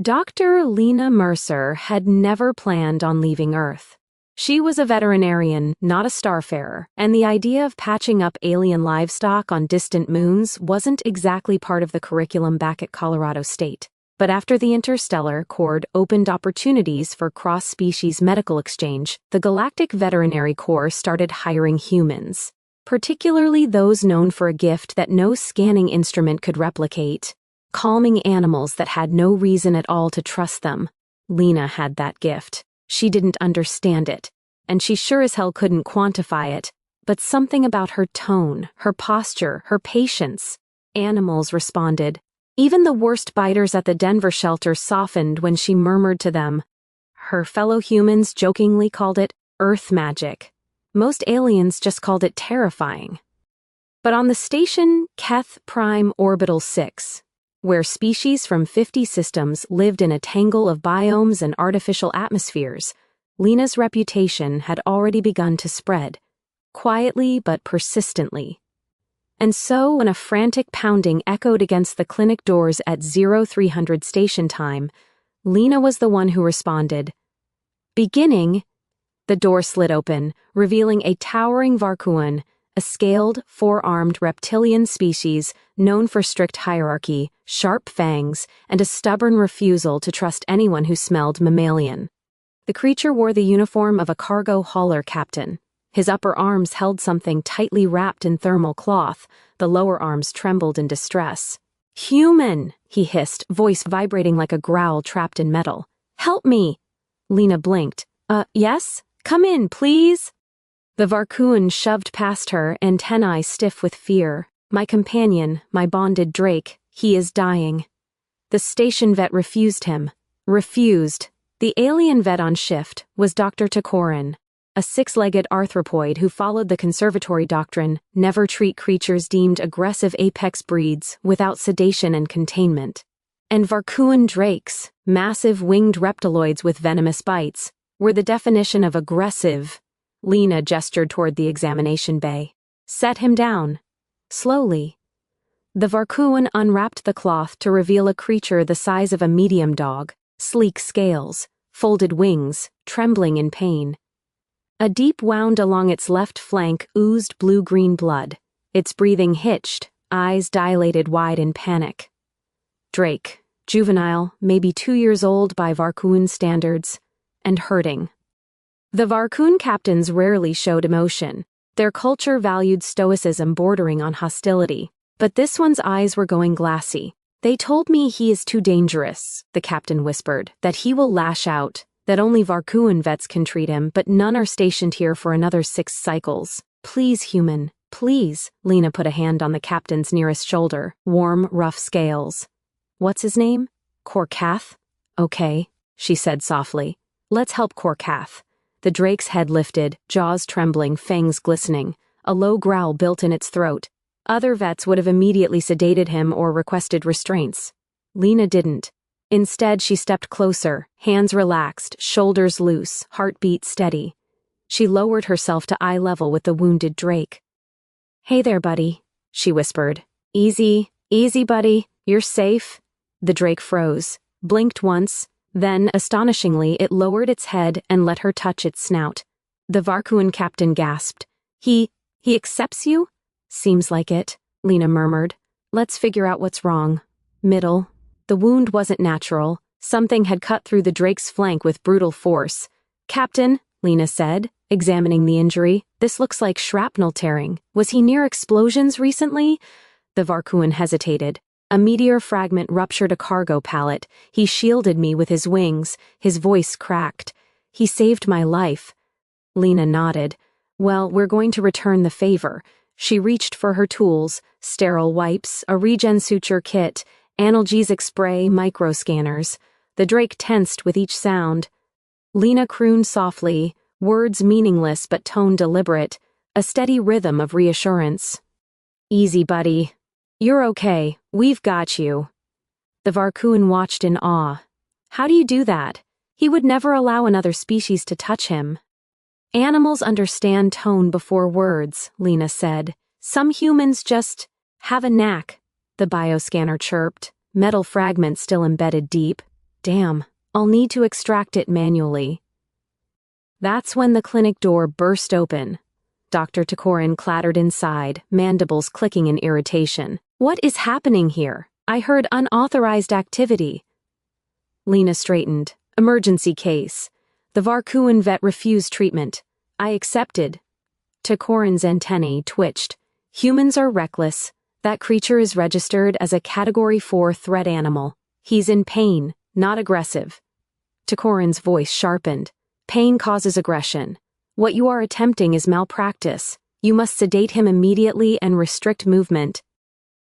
Dr. Lena Mercer had never planned on leaving Earth. She was a veterinarian, not a starfarer, and the idea of patching up alien livestock on distant moons wasn't exactly part of the curriculum back at Colorado State. But after the Interstellar Accord opened opportunities for cross-species medical exchange, the Galactic Veterinary Corps started hiring humans, particularly those known for a gift that no scanning instrument could replicate: calming animals that had no reason at all to trust them. Lena had that gift. She didn't understand it, and she sure as hell couldn't quantify it, but something about her tone, her posture, her patience. Animals responded. Even the worst biters at the Denver shelter softened when she murmured to them. Her fellow humans jokingly called it Earth magic. Most aliens just called it terrifying. But on the station Keth Prime Orbital 6, where species from 50 systems lived in a tangle of biomes and artificial atmospheres, Lena's reputation had already begun to spread, quietly but persistently. And so, when a frantic pounding echoed against the clinic doors at 0300 station time, Lena was the one who responded. Beginning, the door slid open, revealing a towering Varkuan, a scaled, four-armed reptilian species known for strict hierarchy, sharp fangs, and a stubborn refusal to trust anyone who smelled mammalian. The creature wore the uniform of a cargo hauler captain. His upper arms held something tightly wrapped in thermal cloth, the lower arms trembled in distress. "Human!" he hissed, voice vibrating like a growl trapped in metal. "Help me!" Lena blinked. Yes? Come in, please?" The Varkuan shoved past her, antennae stiff with fear. "My companion, my bonded Drake, he is dying." The station vet refused him. Refused. The alien vet on shift was Dr. Takorin, a six-legged arthropoid who followed the conservatory doctrine: never treat creatures deemed aggressive apex breeds without sedation and containment. And Varkuan drakes, massive winged reptiloids with venomous bites, were the definition of aggressive. Lena gestured toward the examination bay. "Set him down." Slowly. The Varkuan unwrapped the cloth to reveal a creature the size of a medium dog, sleek scales, folded wings, trembling in pain. A deep wound along its left flank oozed blue-green blood. Its breathing hitched, eyes dilated wide in panic. Drake, juvenile, maybe 2 years old by Varkuan standards, and hurting. The Varkuan captains rarely showed emotion. Their culture valued stoicism bordering on hostility. But this one's eyes were going glassy. "They told me he is too dangerous," the captain whispered, "that he will lash out, that only Varkuan vets can treat him, but none are stationed here for another 6 cycles. Please, human, please." Lena put a hand on the captain's nearest shoulder, warm, rough scales. "What's his name?" "Korkath." "Okay," she said softly. "Let's help Korkath." The drake's head lifted, jaws trembling, fangs glistening. A low growl built in its throat. Other vets would have immediately sedated him or requested restraints. Lena didn't. Instead, she stepped closer, hands relaxed, shoulders loose, heartbeat steady. She lowered herself to eye level with the wounded drake. "Hey there, buddy," she whispered. "Easy, easy, buddy. You're safe." The drake froze, blinked once. Then, astonishingly, it lowered its head and let her touch its snout. The Varkuan captain gasped. He accepts you?" "Seems like it," Lena murmured. "Let's figure out what's wrong." Middle. The wound wasn't natural. Something had cut through the drake's flank with brutal force. "Captain," Lena said, examining the injury, "this looks like shrapnel tearing. Was he near explosions recently?" The Varkuan hesitated. "A meteor fragment ruptured a cargo pallet. He shielded me with his wings." His voice cracked. "He saved my life." Lena nodded. "Well, we're going to return the favor." She reached for her tools: sterile wipes, a regen suture kit, analgesic spray, microscanners. The drake tensed with each sound. Lena crooned softly, words meaningless but tone deliberate, a steady rhythm of reassurance. "Easy, buddy. You're okay. We've got you." The Varkuan watched in awe. How do you do that? He would never allow another species to touch him. "Animals understand tone before words," Lena said. "Some humans just have a knack." The bioscanner chirped, metal fragments still embedded deep. Damn, I'll need to extract it manually. That's when the clinic door burst open. Dr. Takorin clattered inside, mandibles clicking in irritation. What is happening here? I heard unauthorized activity. Lena straightened. Emergency case. The Varkuan vet refused treatment. I accepted. Takorin's antennae twitched. Humans are reckless. That creature is registered as a Category 4 threat animal. He's in pain, not aggressive. Takorin's voice sharpened. Pain causes aggression. What you are attempting is malpractice. You must sedate him immediately and restrict movement.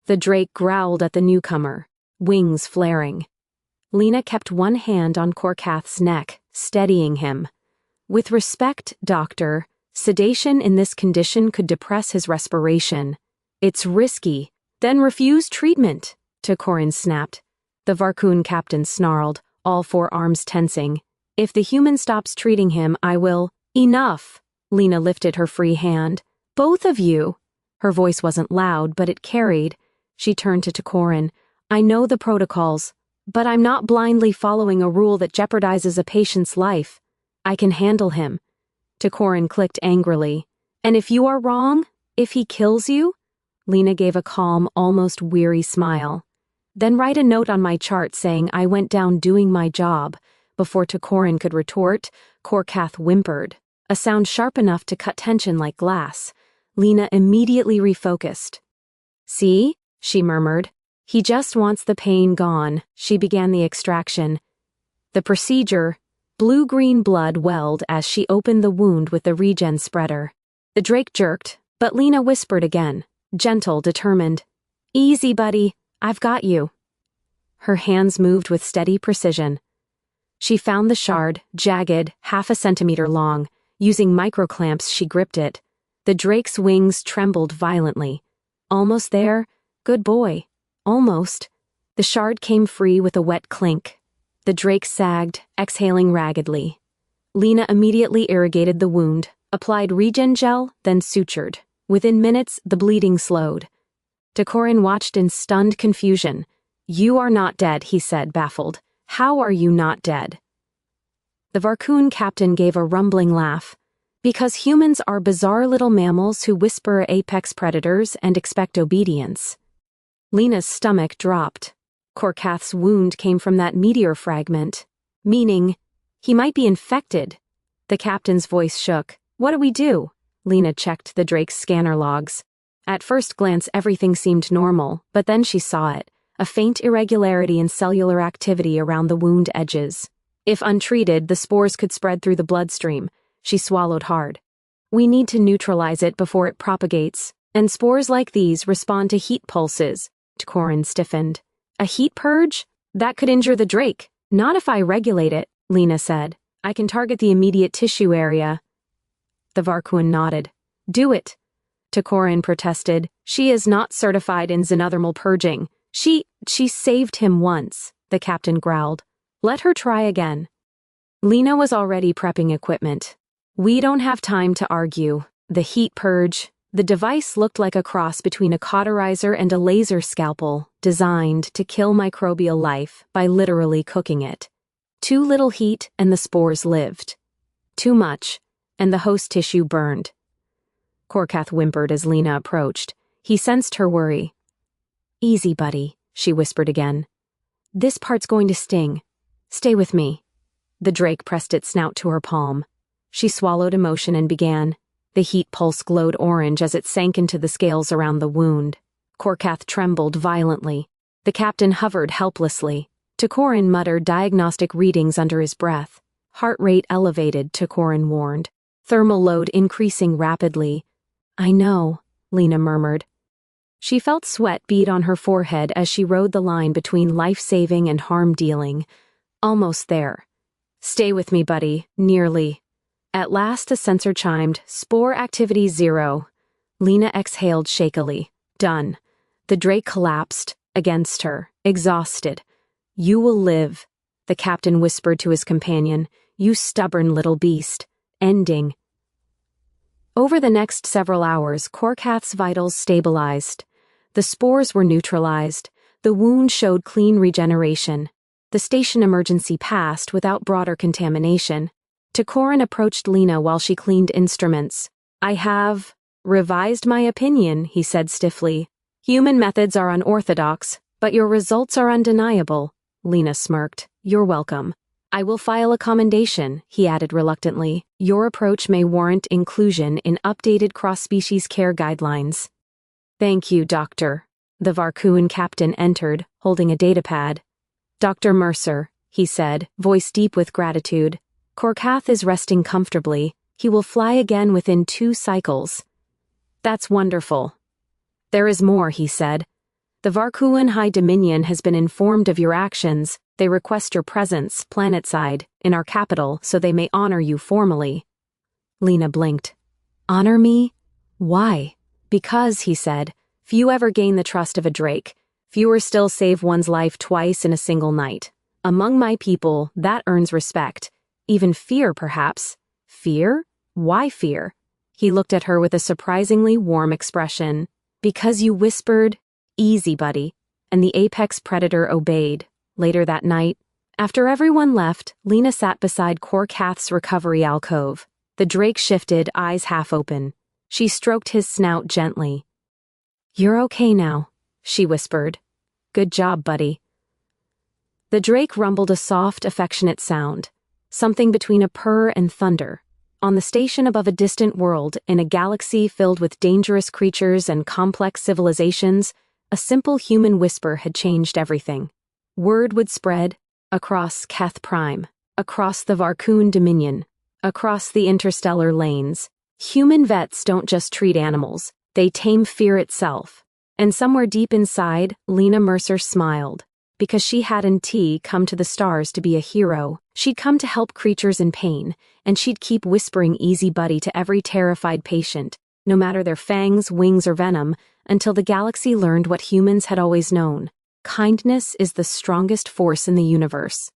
The drake growled at the newcomer, wings flaring. Lena kept one hand on Korkath's neck, steadying him. With respect, doctor, sedation in this condition could depress his respiration. It's risky. Then refuse treatment, Takorin snapped. The Varkun captain snarled, all four arms tensing. If the human stops treating him, I will— Enough! Lena lifted her free hand. Both of you! Her voice wasn't loud, but it carried. She turned to Takorin. I know the protocols, but I'm not blindly following a rule that jeopardizes a patient's life. I can handle him. Takorin clicked angrily. And if you are wrong? If he kills you? Lena gave a calm, almost weary smile. Then write a note on my chart saying I went down doing my job. Before Takorin could retort, Korkath whimpered, a sound sharp enough to cut tension like glass. Lena immediately refocused. See? She murmured. He just wants the pain gone. She began the extraction. The procedure— blue-green blood welled as she opened the wound with the regen spreader. The drake jerked, but Lena whispered again, gentle, determined. Easy, buddy. I've got you. Her hands moved with steady precision. She found the shard, jagged, 0.5 centimeter long. Using microclamps, she gripped it. The drake's wings trembled violently. Almost there. Good boy. Almost. The shard came free with a wet clink. The drake sagged, exhaling raggedly. Lena immediately irrigated the wound, applied regen gel, then sutured. Within minutes, the bleeding slowed. Takorin watched in stunned confusion. You are not dead, he said, baffled. How are you not dead? The Varkun captain gave a rumbling laugh. Because humans are bizarre little mammals who whisper apex predators and expect obedience. Lena's stomach dropped. Korkath's wound came from that meteor fragment. Meaning, he might be infected. The captain's voice shook. What do we do? Lena checked the drake's scanner logs. At first glance, everything seemed normal, but then she saw it. A faint irregularity in cellular activity around the wound edges. If untreated, the spores could spread through the bloodstream. She swallowed hard. We need to neutralize it before it propagates, and spores like these respond to heat pulses. Takorin stiffened. A heat purge? That could injure the drake. Not if I regulate it, Lena said. I can target the immediate tissue area. The Varkuan nodded. Do it. Takorin protested. She is not certified in xenothermal purging. She saved him once, the captain growled. Let her try again. Lena was already prepping equipment. We don't have time to argue. The heat purge. The device looked like a cross between a cauterizer and a laser scalpel, designed to kill microbial life by literally cooking it. Too little heat and the spores lived. Too much, and the host tissue burned. Korkath whimpered as Lena approached. He sensed her worry. Easy, buddy, she whispered again. This part's going to sting. Stay with me. The drake pressed its snout to her palm. She swallowed emotion and began. The heat pulse glowed orange as it sank into the scales around the wound. Korkath trembled violently. The captain hovered helplessly. Takorin muttered diagnostic readings under his breath. Heart rate elevated, Takorin warned. Thermal load increasing rapidly. I know, Lena murmured. She felt sweat bead on her forehead as she rode the line between life-saving and harm-dealing. Almost there. Stay with me, buddy. Nearly. At last a sensor chimed. Spore activity 0. Lena exhaled shakily. Done. The drake collapsed, against her, exhausted. You will live, the captain whispered to his companion. You stubborn little beast. Ending. Over the next several hours, Korkath's vitals stabilized. The spores were neutralized. The wound showed clean regeneration. The station emergency passed without broader contamination. Takoran approached Lena while she cleaned instruments. I have revised my opinion, he said stiffly. Human methods are unorthodox, but your results are undeniable. Lena smirked. You're welcome. I will file a commendation, he added reluctantly. Your approach may warrant inclusion in updated cross-species care guidelines. Thank you, Doctor. The Varkuan captain entered, holding a datapad. Dr. Mercer, he said, voice deep with gratitude. Korkath is resting comfortably. He will fly again within 2 cycles. That's wonderful. There is more, he said. The Varkuan High Dominion has been informed of your actions. They request your presence, planetside, in our capital so they may honor you formally. Lena blinked. Honor me? Why? Because, he said, few ever gain the trust of a Drake. Fewer still save one's life twice in a single night. Among my people, that earns respect. Even fear, perhaps. Fear? Why fear? He looked at her with a surprisingly warm expression. Because you whispered, easy, buddy, and the apex predator obeyed. Later that night, after everyone left, Lena sat beside Korkath's recovery alcove. The Drake shifted, eyes half open. She stroked his snout gently. You're okay now, she whispered. Good job, buddy. The Drake rumbled a soft, affectionate sound, something between a purr and thunder. On the station above a distant world, in a galaxy filled with dangerous creatures and complex civilizations, a simple human whisper had changed everything. Word would spread across Keth Prime, across the Varkuan Dominion, across the interstellar lanes. Human vets don't just treat animals, they tame fear itself. And somewhere deep inside, Lena Mercer smiled. Because she hadn't come to the stars to be a hero. She'd come to help creatures in pain, and she'd keep whispering easy buddy to every terrified patient, no matter their fangs, wings, or venom, until the galaxy learned what humans had always known. Kindness is the strongest force in the universe.